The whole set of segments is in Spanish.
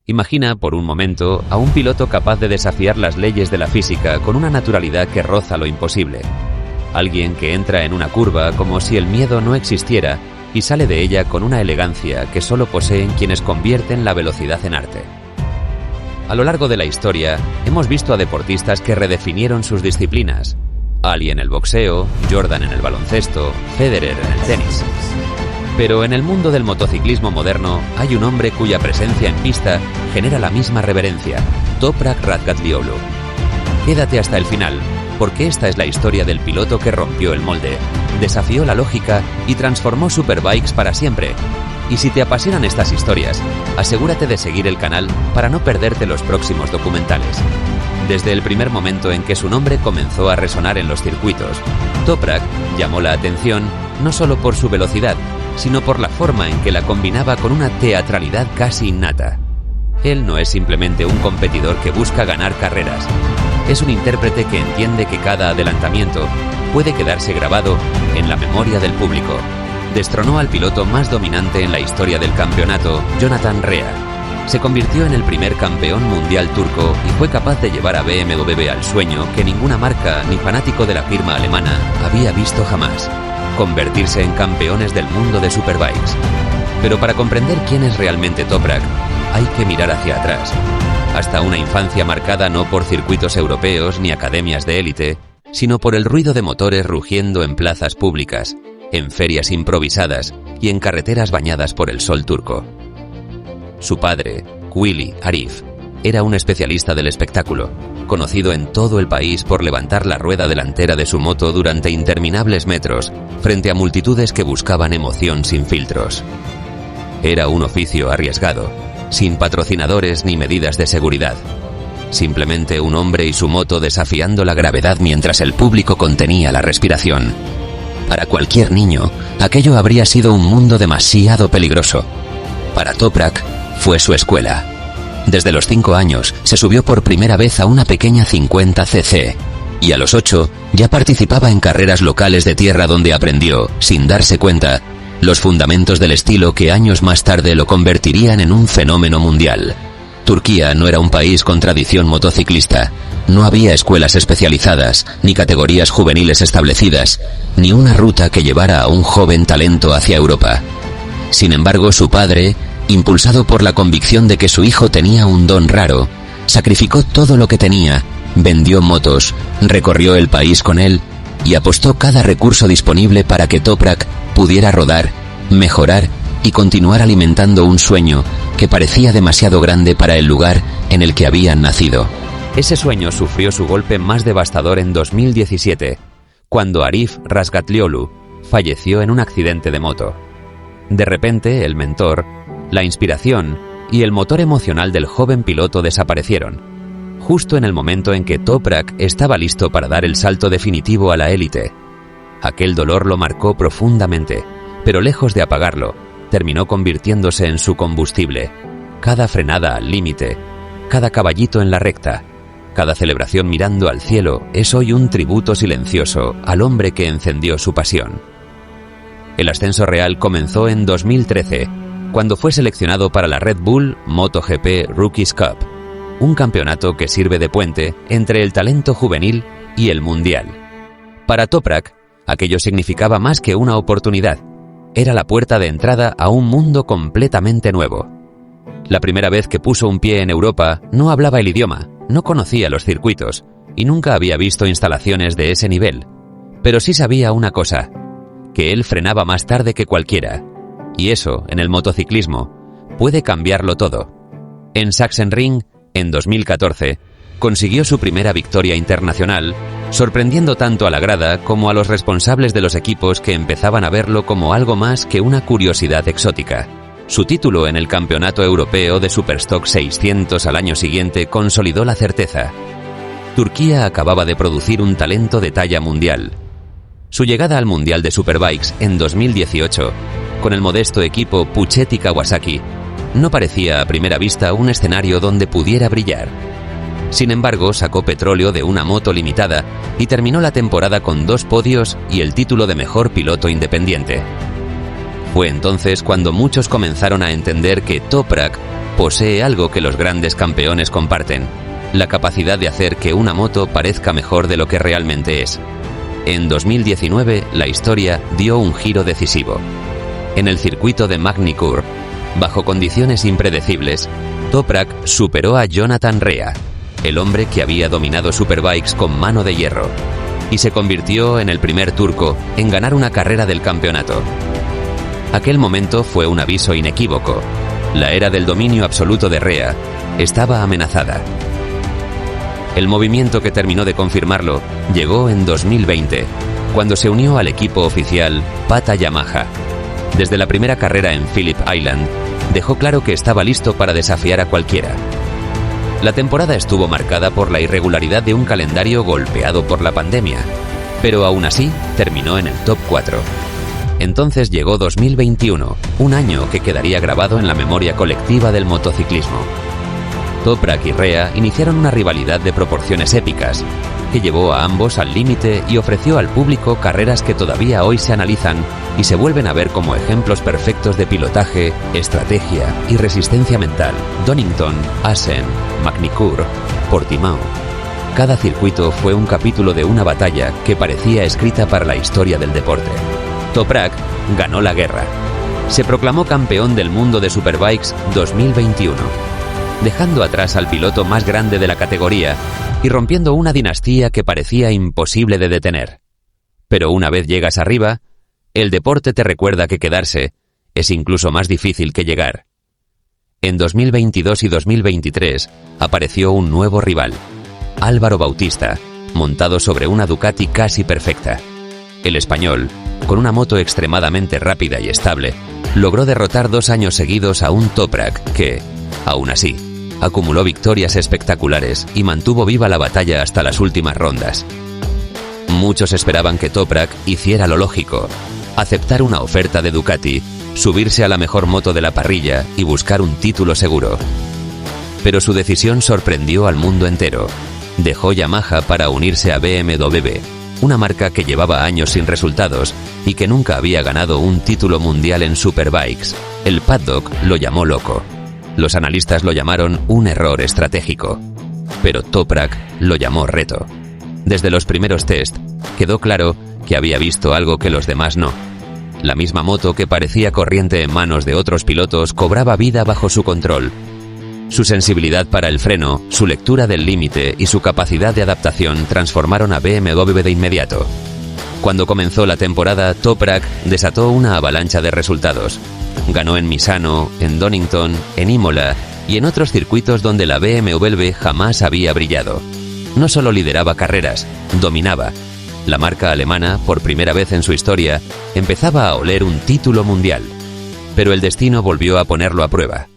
Imagina por un momento a un piloto capaz de desafiar las leyes de la física con una naturalidad que roza lo imposible. Alguien que entra en una curva como si el miedo no existiera y sale de ella con una elegancia que solo poseen quienes convierten la velocidad en arte. A lo largo de la historia, hemos visto a deportistas que redefinieron sus disciplinas. Ali en el boxeo, Jordan en el baloncesto, Federer en el tenis. Pero en el mundo del motociclismo moderno hay un hombre cuya presencia en pista genera la misma reverencia: Toprak Razgatlioglu. Quédate hasta el final, porque esta es la historia del piloto que rompió el molde, desafió la lógica y transformó Superbikes para siempre. Y si te apasionan estas historias, asegúrate de seguir el canal para no perderte los próximos documentales. Desde el primer momento en que su nombre comenzó a resonar en los circuitos, Toprak llamó la atención no solo por su velocidad, sino por la forma en que la combinaba con una teatralidad casi innata. Él no es simplemente un competidor que busca ganar carreras. Es un intérprete que entiende que cada adelantamiento puede quedarse grabado en la memoria del público. Destronó al piloto más dominante en la historia del campeonato, Jonathan Rea. Se convirtió en el primer campeón mundial turco y fue capaz de llevar a BMW al sueño que ninguna marca ni fanático de la firma alemana había visto jamás: convertirse en campeones del mundo de Superbikes. Pero para comprender quién es realmente Toprak, hay que mirar hacia atrás, hasta una infancia marcada no por circuitos europeos ni academias de élite, sino por el ruido de motores rugiendo en plazas públicas, en ferias improvisadas y en carreteras bañadas por el sol turco. Su padre, Willy Arif, era un especialista del espectáculo, conocido en todo el país por levantar la rueda delantera de su moto durante interminables metros, frente a multitudes que buscaban emoción sin filtros. Era un oficio arriesgado, sin patrocinadores ni medidas de seguridad. Simplemente un hombre y su moto desafiando la gravedad mientras el público contenía la respiración. Para cualquier niño, aquello habría sido un mundo demasiado peligroso. Para Toprak, fue su escuela. Desde los 5 años, se subió por primera vez a una pequeña 50cc, y a los 8 ya participaba en carreras locales de tierra donde aprendió, sin darse cuenta, los fundamentos del estilo que años más tarde lo convertirían en un fenómeno mundial. Turquía no era un país con tradición motociclista. No había escuelas especializadas, ni categorías juveniles establecidas, ni una ruta que llevara a un joven talento hacia Europa. Sin embargo, su padre, impulsado por la convicción de que su hijo tenía un don raro, sacrificó todo lo que tenía, vendió motos, recorrió el país con él y apostó cada recurso disponible para que Toprak pudiera rodar, mejorar y continuar alimentando un sueño que parecía demasiado grande para el lugar en el que habían nacido. Ese sueño sufrió su golpe más devastador en 2017, cuando Arif Razgatlioglu falleció en un accidente de moto. De repente, el mentor, la inspiración y el motor emocional del joven piloto desaparecieron, justo en el momento en que Toprak estaba listo para dar el salto definitivo a la élite. Aquel dolor lo marcó profundamente, pero lejos de apagarlo, terminó convirtiéndose en su combustible. Cada frenada al límite, cada caballito en la recta, cada celebración mirando al cielo es hoy un tributo silencioso al hombre que encendió su pasión. El ascenso real comenzó en 2013, cuando fue seleccionado para la Red Bull MotoGP Rookies Cup, un campeonato que sirve de puente entre el talento juvenil y el mundial. Para Toprak, aquello significaba más que una oportunidad. Era la puerta de entrada a un mundo completamente nuevo. La primera vez que puso un pie en Europa, no hablaba el idioma, no conocía los circuitos y nunca había visto instalaciones de ese nivel. Pero sí sabía una cosa: que él frenaba más tarde que cualquiera. Y eso, en el motociclismo, puede cambiarlo todo. En Sachsenring, en 2014, consiguió su primera victoria internacional, sorprendiendo tanto a la grada como a los responsables de los equipos que empezaban a verlo como algo más que una curiosidad exótica. Su título en el Campeonato Europeo de Superstock 600 al año siguiente consolidó la certeza. Turquía acababa de producir un talento de talla mundial. Su llegada al Mundial de Superbikes en 2018, con el modesto equipo Puchetti Kawasaki, no parecía a primera vista un escenario donde pudiera brillar. Sin embargo, sacó petróleo de una moto limitada y terminó la temporada con 2 podios y el título de mejor piloto independiente. Fue entonces cuando muchos comenzaron a entender que Toprak posee algo que los grandes campeones comparten: la capacidad de hacer que una moto parezca mejor de lo que realmente es. En 2019, la historia dio un giro decisivo. En el circuito de Magny-Cours, bajo condiciones impredecibles, Toprak superó a Jonathan Rea, el hombre que había dominado Superbikes con mano de hierro, y se convirtió en el primer turco en ganar una carrera del campeonato. Aquel momento fue un aviso inequívoco: la era del dominio absoluto de Rea estaba amenazada. El movimiento que terminó de confirmarlo llegó en 2020, cuando se unió al equipo oficial Pata Yamaha. Desde la primera carrera en Phillip Island, dejó claro que estaba listo para desafiar a cualquiera. La temporada estuvo marcada por la irregularidad de un calendario golpeado por la pandemia, pero aún así terminó en el top 4. Entonces llegó 2021, un año que quedaría grabado en la memoria colectiva del motociclismo. Toprak y Rea iniciaron una rivalidad de proporciones épicas, que llevó a ambos al límite y ofreció al público carreras que todavía hoy se analizan y se vuelven a ver como ejemplos perfectos de pilotaje, estrategia y resistencia mental. Donington, Assen, Magny-Cours, Portimao. Cada circuito fue un capítulo de una batalla que parecía escrita para la historia del deporte. Toprak ganó la guerra. Se proclamó campeón del mundo de Superbikes 2021, dejando atrás al piloto más grande de la categoría y rompiendo una dinastía que parecía imposible de detener. Pero una vez llegas arriba, el deporte te recuerda que quedarse es incluso más difícil que llegar. En 2022 y 2023 apareció un nuevo rival: Álvaro Bautista, montado sobre una Ducati casi perfecta. El español, con una moto extremadamente rápida y estable, logró derrotar 2 años seguidos a un Toprak que, aún así, acumuló victorias espectaculares y mantuvo viva la batalla hasta las últimas rondas. Muchos esperaban que Toprak hiciera lo lógico: aceptar una oferta de Ducati, subirse a la mejor moto de la parrilla y buscar un título seguro. Pero su decisión sorprendió al mundo entero. Dejó Yamaha para unirse a BMW, una marca que llevaba años sin resultados y que nunca había ganado un título mundial en Superbikes. El paddock lo llamó loco. Los analistas lo llamaron un error estratégico, pero Toprak lo llamó reto. Desde los primeros test, quedó claro que había visto algo que los demás no. La misma moto que parecía corriente en manos de otros pilotos cobraba vida bajo su control. Su sensibilidad para el freno, su lectura del límite y su capacidad de adaptación transformaron a BMW de inmediato. Cuando comenzó la temporada, Toprak desató una avalancha de resultados. Ganó en Misano, en Donington, en Imola y en otros circuitos donde la BMW jamás había brillado. No solo lideraba carreras, dominaba. La marca alemana, por primera vez en su historia, empezaba a oler un título mundial. Pero el destino volvió a ponerlo a prueba.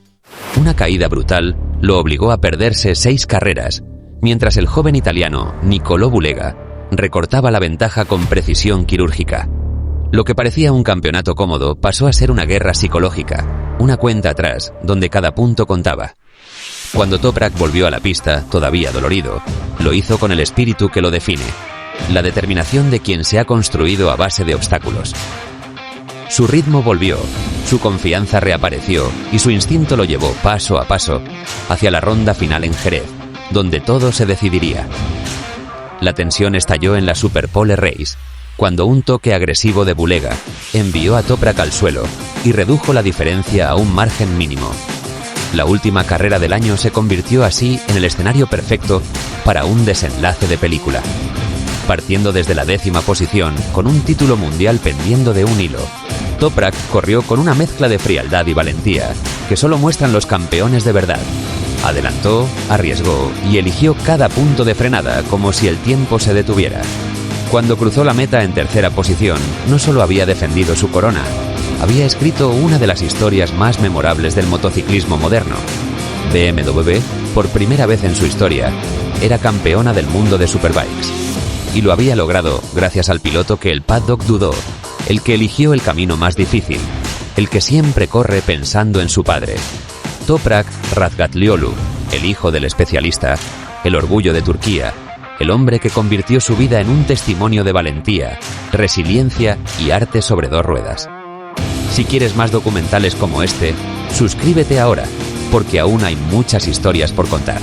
Una caída brutal lo obligó a perderse 6 carreras, mientras el joven italiano Niccolò Bulega recortaba la ventaja con precisión quirúrgica. Lo que parecía un campeonato cómodo pasó a ser una guerra psicológica, una cuenta atrás donde cada punto contaba. Cuando Toprak volvió a la pista, todavía dolorido, lo hizo con el espíritu que lo define: la determinación de quien se ha construido a base de obstáculos. Su ritmo volvió, su confianza reapareció y su instinto lo llevó paso a paso hacia la ronda final en Jerez, donde todo se decidiría. La tensión estalló en la Superpole Race, cuando un toque agresivo de Bulega envió a Toprak al suelo y redujo la diferencia a un margen mínimo. La última carrera del año se convirtió así en el escenario perfecto para un desenlace de película. Partiendo desde la 10ª posición, con un título mundial pendiendo de un hilo, Toprak corrió con una mezcla de frialdad y valentía que solo muestran los campeones de verdad. Adelantó, arriesgó y eligió cada punto de frenada como si el tiempo se detuviera. Cuando cruzó la meta en 3ª posición, no solo había defendido su corona, había escrito una de las historias más memorables del motociclismo moderno. BMW, por primera vez en su historia, era campeona del mundo de Superbikes. Y lo había logrado gracias al piloto que el paddock dudó, el que eligió el camino más difícil, el que siempre corre pensando en su padre. Toprak Razgatlioglu, el hijo del especialista, el orgullo de Turquía, el hombre que convirtió su vida en un testimonio de valentía, resiliencia y arte sobre 2 ruedas. Si quieres más documentales como este, suscríbete ahora, porque aún hay muchas historias por contar.